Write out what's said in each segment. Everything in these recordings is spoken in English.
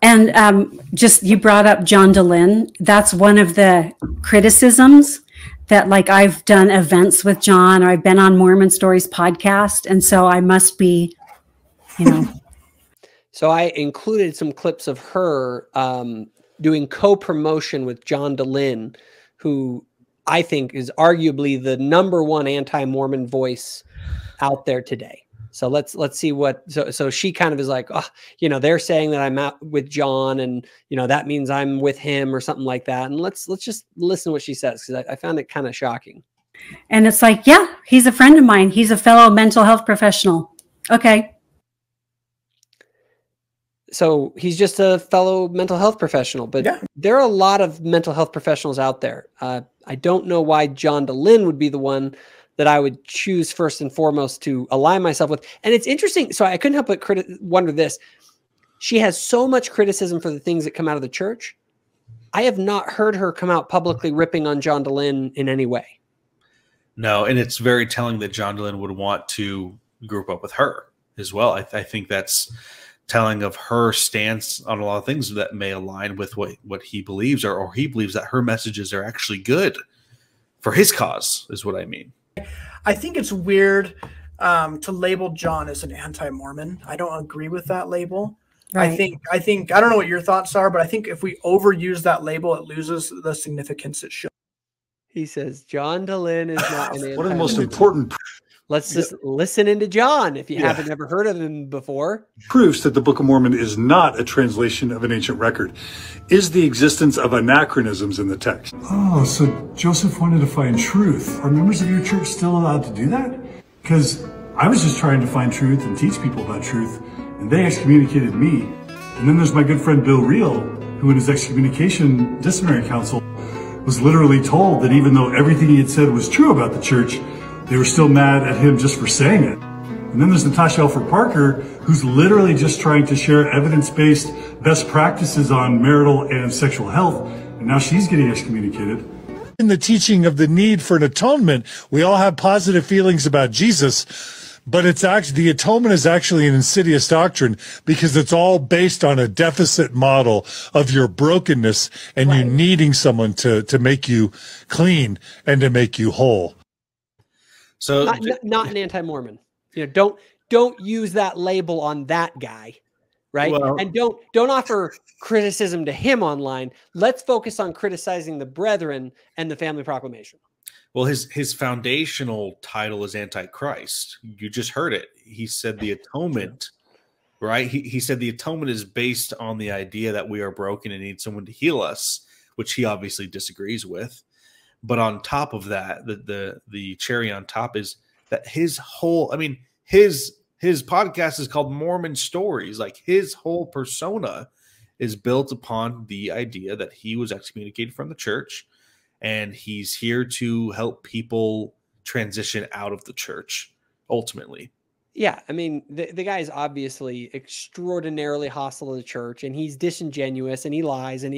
And just, you brought up John Dehlin. That's one of the criticisms that, like, I've done events with John, or I've been on Mormon Stories podcast. And so I must be, you know. So I included some clips of her doing co-promotion with John Dehlin, who I think is arguably the #1 anti-Mormon voice out there today. So let's see what, so she kind of is like, oh, you know, they're saying that I'm out with John, and, you know, that means I'm with him or something like that. And let's just listen to what she says, because I found it kind of shocking. And it's like, yeah, he's a friend of mine. He's a fellow mental health professional. Okay. So he's just a fellow mental health professional, but yeah, there are a lot of mental health professionals out there. I don't know why John Dehlin would be the one that I would choose first and foremost to align myself with. And it's interesting. So I couldn't help but wonder this. She has so much criticism for the things that come out of the church. I have not heard her come out publicly ripping on John Dehlin in any way. No, and it's very telling that John Dehlin would want to group up with her as well. I think that's telling of her stance on a lot of things that may align with what he believes, or he believes that her messages are actually good for his cause, is what I mean. I think it's weird to label John as an anti-Mormon. I don't agree with that label. Right. I think I don't know what your thoughts are, but I think if we overuse that label, it loses the significance it should. He says John Dehlin is not an anti-Mormon. One of the most important. Let's just listen into John if you haven't ever heard of him before. Proofs that the Book of Mormon is not a translation of an ancient record is the existence of anachronisms in the text. Oh, so Joseph wanted to find truth. Are members of your church still allowed to do that? Because I was just trying to find truth and teach people about truth, and they excommunicated me. And then there's my good friend Bill Reel, who in his excommunication disciplinary council was literally told that even though everything he had said was true about the church, they were still mad at him just for saying it. And then there's Natasha Alford Parker, who's literally just trying to share evidence-based best practices on marital and sexual health. And now she's getting excommunicated. In the teaching of the need for an atonement, we all have positive feelings about Jesus, but it's actually, the atonement is actually an insidious doctrine because it's all based on a deficit model of your brokenness and you needing someone to make you clean and to make you whole. So not an anti-Mormon. You know, don't use that label on that guy, right? Well, and don't offer criticism to him online. Let's focus on criticizing the brethren and the family proclamation. Well, his foundational title is Antichrist. You just heard it. He said the atonement, right? He said the atonement is based on the idea that we are broken and need someone to heal us, which he obviously disagrees with. But on top of that, the cherry on top is that his whole, I mean, his podcast is called Mormon Stories. Like, his whole persona is built upon the idea that he was excommunicated from the church and he's here to help people transition out of the church ultimately. Yeah, I mean, the guy is obviously extraordinarily hostile to the church, and he's disingenuous and he lies, and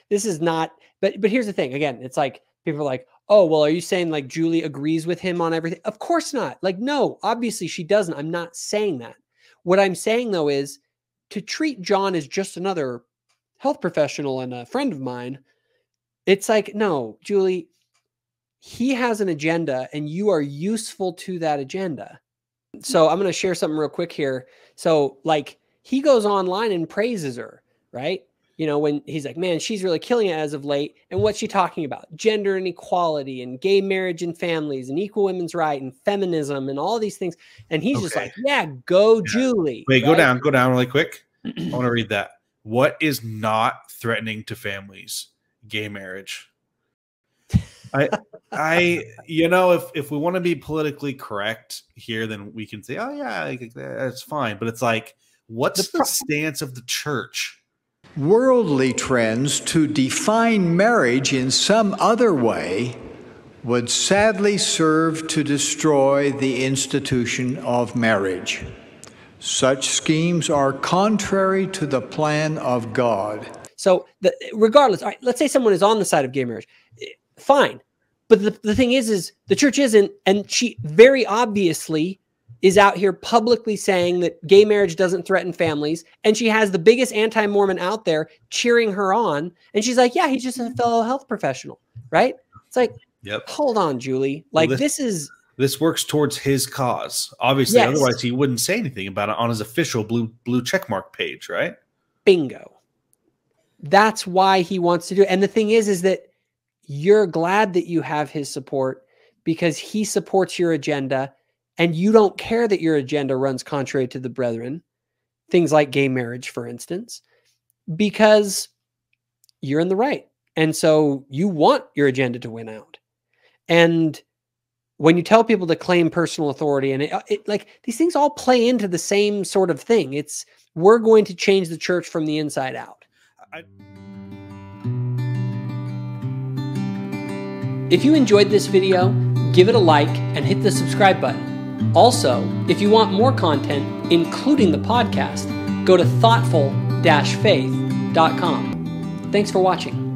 this is not, but here's the thing. Again, it's like, people are like, oh, well, are you saying like Julie agrees with him on everything? Of course not. Like, no, obviously she doesn't. I'm not saying that. What I'm saying, though, is to treat John as just another health professional and a friend of mine. It's like, no, Julie, he has an agenda and you are useful to that agenda. So I'm going to share something real quick here. So, like, he goes online and praises her, right? You know, when he's like, man, she's really killing it as of late. And what's she talking about? Gender and equality and gay marriage and families and equal women's right and feminism and all these things. And he's just like, yeah, go Julie. Wait, right? Go down really quick. I want to read that. What is not threatening to families? Gay marriage. You know, if we want to be politically correct here, then we can say, oh yeah, that's fine. But it's like, what's the stance of the church? Worldly trends to define marriage in some other way would sadly serve to destroy the institution of marriage. Such schemes are contrary to the plan of God. So regardless, all right, let's say someone is on the side of gay marriage. Fine. But the thing is the church isn't, and she very obviously is out here publicly saying that gay marriage doesn't threaten families. And she has the biggest anti-Mormon out there cheering her on. And she's like, yeah, he's just a fellow health professional, right? It's like, hold on, Julie. Like, well, this works towards his cause. Obviously, otherwise he wouldn't say anything about it on his official blue checkmark page, right? Bingo. That's why he wants to do it. And the thing is that you're glad that you have his support because he supports your agenda. And you don't care that your agenda runs contrary to the brethren, things like gay marriage, for instance, because you're in the right. And so you want your agenda to win out. And when you tell people to claim personal authority, and like these things all play into the same sort of thing. It's, we're going to change the church from the inside out. If you enjoyed this video, give it a like and hit the subscribe button. Also, if you want more content, including the podcast, go to thoughtful-faith.com. Thanks for watching.